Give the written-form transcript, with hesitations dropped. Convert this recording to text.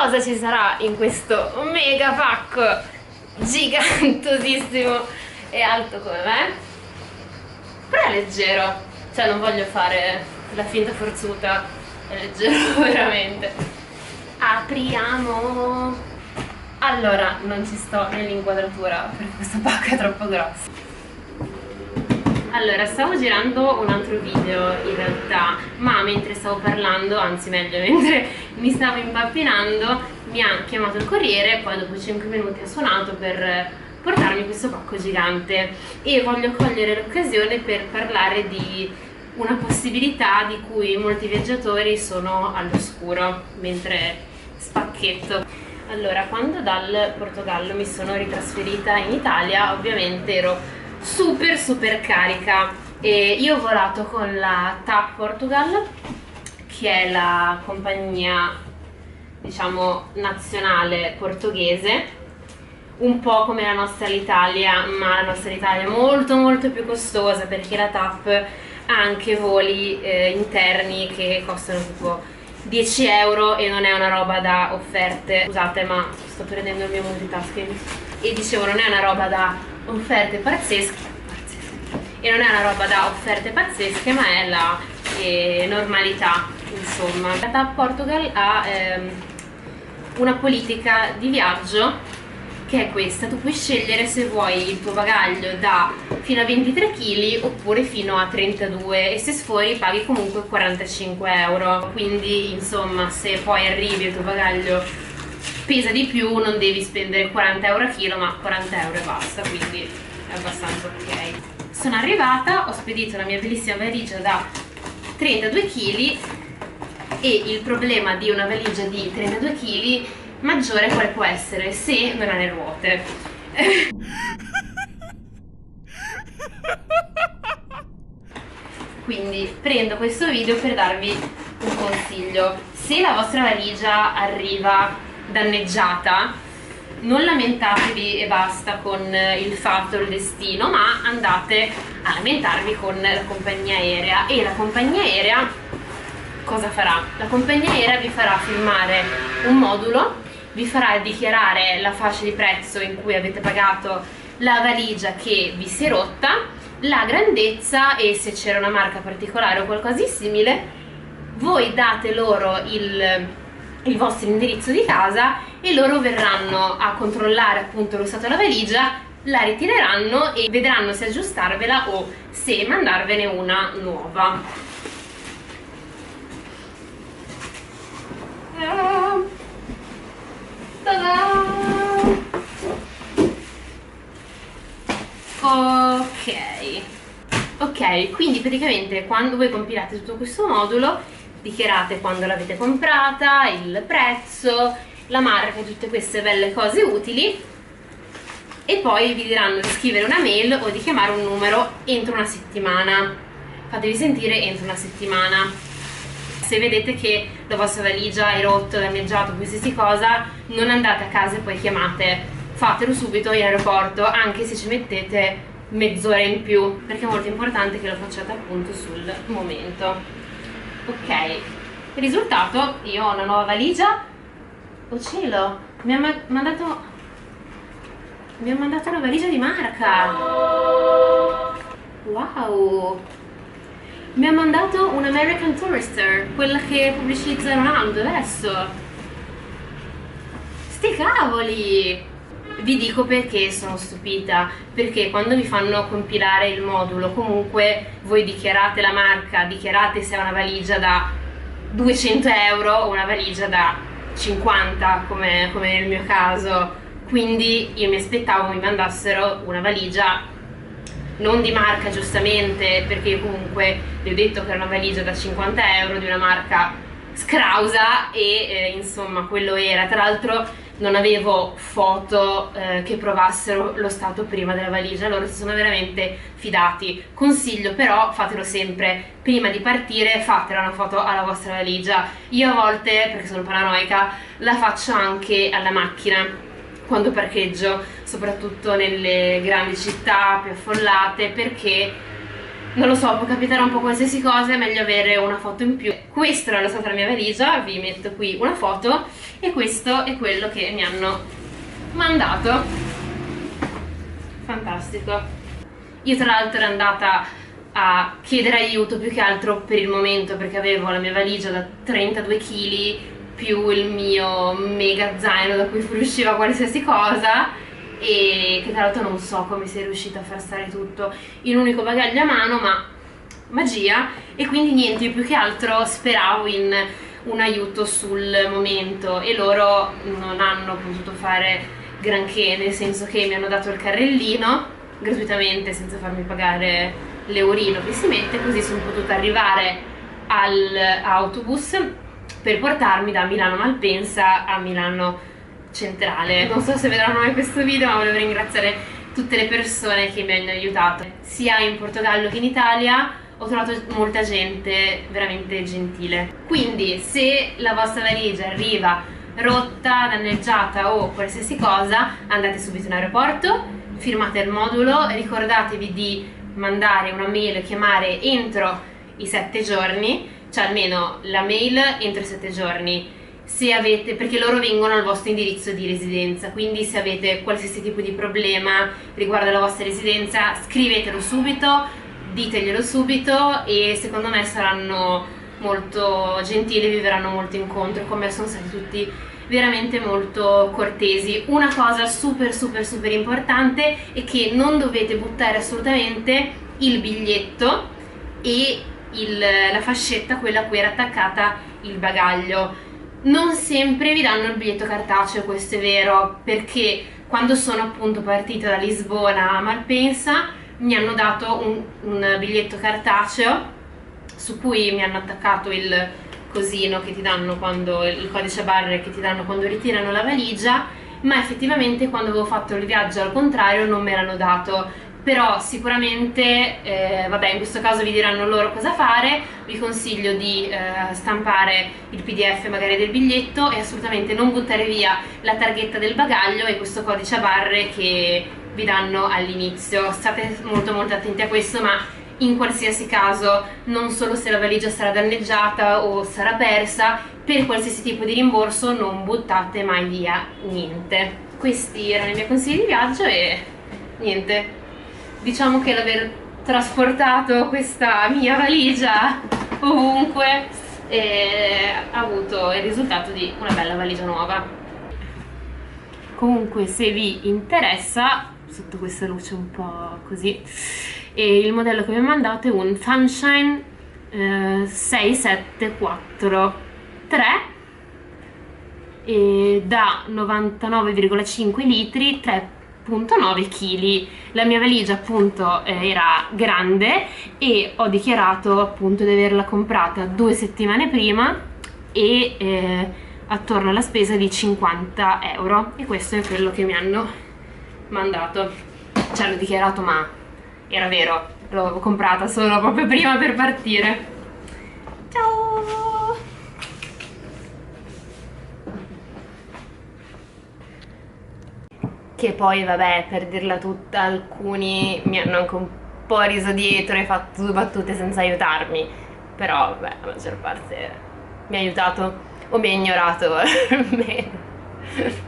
cosa ci sarà in questo mega pacco gigantosissimo e alto come me, però è leggero, cioè non voglio fare la finta forzuta, è leggero veramente. Apriamo. Allora, non ci sto nell'inquadratura perché questo pacco è troppo grosso. Allora, stavo girando un altro video in realtà, ma mentre stavo parlando, anzi meglio, mentre mi stavo impappinando, mi ha chiamato il corriere, poi dopo 5 minuti ha suonato per portarmi questo pacco gigante e voglio cogliere l'occasione per parlare di una possibilità di cui molti viaggiatori sono all'oscuro mentre spacchetto. Allora, quando dal Portogallo mi sono ritrasferita in Italia, ovviamente ero super carica e io ho volato con la TAP Portugal, che è la compagnia, diciamo, nazionale portoghese, un po' come la nostra Alitalia, ma la nostra Alitalia è molto più costosa perché la TAP ha anche voli interni che costano tipo 10 euro e non è una roba da offerte. Scusate, ma sto prendendo il mio multitasking. E dicevo, non è una roba da offerte pazzesche e non è una roba da offerte pazzesche, ma è la normalità, insomma. La TAP Portugal ha una politica di viaggio che è questa: tu puoi scegliere se vuoi il tuo bagaglio da fino a 23 kg oppure fino a 32 e se sfori paghi comunque 45 euro. Quindi insomma, se poi arrivi e il tuo bagaglio pesa di più non devi spendere 40 euro a chilo, ma 40 euro e basta, quindi è abbastanza ok. Sono arrivata, ho spedito la mia bellissima valigia da 32 kg e il problema di una valigia di 32 kg maggiore quale può essere? Se non ha le ruote. Quindi prendo questo video per darvi un consiglio: se la vostra valigia arriva danneggiata, non lamentatevi e basta con il fatto, il destino, ma andate a lamentarvi con la compagnia aerea. E la compagnia aerea cosa farà? La compagnia aerea vi farà firmare un modulo, vi farà dichiarare la fascia di prezzo in cui avete pagato la valigia che vi si è rotta, la grandezza e se c'era una marca particolare o qualcosa di simile. Voi date loro il vostro indirizzo di casa e loro verranno a controllare appunto lo stato della valigia, la ritireranno e vedranno se aggiustarvela o se mandarvene una nuova. Ok, quindi praticamente quando voi compilate tutto questo modulo dichiarate quando l'avete comprata, il prezzo, la marca e tutte queste belle cose utili e poi vi diranno di scrivere una mail o di chiamare un numero entro una settimana. Fatevi sentire entro una settimana. Se vedete che la vostra valigia è rotta, danneggiata, qualsiasi cosa, non andate a casa e poi chiamate, fatelo subito in aeroporto, anche se ci mettete mezz'ora in più, perché è molto importante che lo facciate appunto sul momento. Ok, risultato, io ho una nuova valigia. Oh cielo, mi ha mandato una valigia di marca. Wow, mi ha mandato un American Tourister, quella che pubblicizza Ronaldo adesso. Sti cavoli! Vi dico perché sono stupita, perché quando vi fanno compilare il modulo comunque voi dichiarate la marca, dichiarate se è una valigia da 200 euro o una valigia da 50 come nel mio caso. Quindi io mi aspettavo mi mandassero una valigia non di marca, giustamente, perché io comunque vi ho detto che era una valigia da 50 euro di una marca scrausa e insomma quello era. Tra l'altro non avevo foto che provassero lo stato prima della valigia, loro si sono veramente fidati. Consiglio però, fatelo sempre, prima di partire fatela una foto alla vostra valigia. Io a volte, perché sono paranoica, la faccio anche alla macchina quando parcheggio, soprattutto nelle grandi città più affollate, perché non lo so, può capitare un po' qualsiasi cosa, è meglio avere una foto in più. Questa era stata la mia valigia, vi metto qui una foto, e questo è quello che mi hanno mandato. Fantastico. Io tra l'altro ero andata a chiedere aiuto più che altro per il momento, perché avevo la mia valigia da 32 kg più il mio mega zaino da cui fuoriusciva qualsiasi cosa, e che tra l'altro non so come sia riuscita a far stare tutto in un unico bagaglio a mano, ma magia. E quindi niente, io più che altro speravo in un aiuto sul momento, e loro non hanno potuto fare granché, nel senso che mi hanno dato il carrellino gratuitamente senza farmi pagare l'eurino che si mette, così sono potuta arrivare all'autobus per portarmi da Milano Malpensa a Milano Centrale. Non so se vedranno mai questo video, ma volevo ringraziare tutte le persone che mi hanno aiutato sia in Portogallo che in Italia. Ho trovato molta gente veramente gentile. Quindi se la vostra valigia arriva rotta, danneggiata o qualsiasi cosa, andate subito in aeroporto, firmate il modulo, ricordatevi di mandare una mail e chiamare entro i 7 giorni, cioè almeno la mail entro i 7 giorni, se avete, perché loro vengono al vostro indirizzo di residenza, quindi se avete qualsiasi tipo di problema riguardo la vostra residenza, scrivetelo subito, diteglielo subito, e secondo me saranno molto gentili, vi verranno molto incontro. Con me sono stati tutti veramente molto cortesi. Una cosa super importante è che non dovete buttare assolutamente il biglietto e la fascetta, quella a cui era attaccata il bagaglio. Non sempre vi danno il biglietto cartaceo, questo è vero, perché quando sono appunto partita da Lisbona a Malpensa mi hanno dato un biglietto cartaceo su cui mi hanno attaccato il cosino che ti danno quando, il codice a barre che ti danno quando ritirano la valigia, ma effettivamente quando avevo fatto il viaggio al contrario non me l'hanno dato. Però sicuramente, vabbè, in questo caso vi diranno loro cosa fare. Vi consiglio di stampare il PDF magari del biglietto, e assolutamente non buttare via la targhetta del bagaglio e questo codice a barre che vi danno all'inizio. State molto attenti a questo, ma in qualsiasi caso, non solo se la valigia sarà danneggiata o sarà persa, per qualsiasi tipo di rimborso non buttate mai via niente. Questi erano i miei consigli di viaggio e niente, diciamo che l'aver trasportato questa mia valigia ovunque ha avuto il risultato di una bella valigia nuova. Comunque, se vi interessa, sotto questa luce un po' così, e il modello che mi ha mandato è un Sunshine 6743 e da 99,5 litri, 3,9 kg. La mia valigia appunto era grande e ho dichiarato appunto di averla comprata 2 settimane prima e attorno alla spesa di 50 euro, e questo è quello che mi hanno mandato. Cioè, l'ho dichiarato, ma era vero, l'ho comprata solo proprio prima per partire. Ciao! Che poi vabbè, per dirla tutta, alcuni mi hanno anche un po' riso dietro e fatto 2 battute senza aiutarmi, però vabbè, la maggior parte mi ha aiutato o mi ha ignorato. Bene.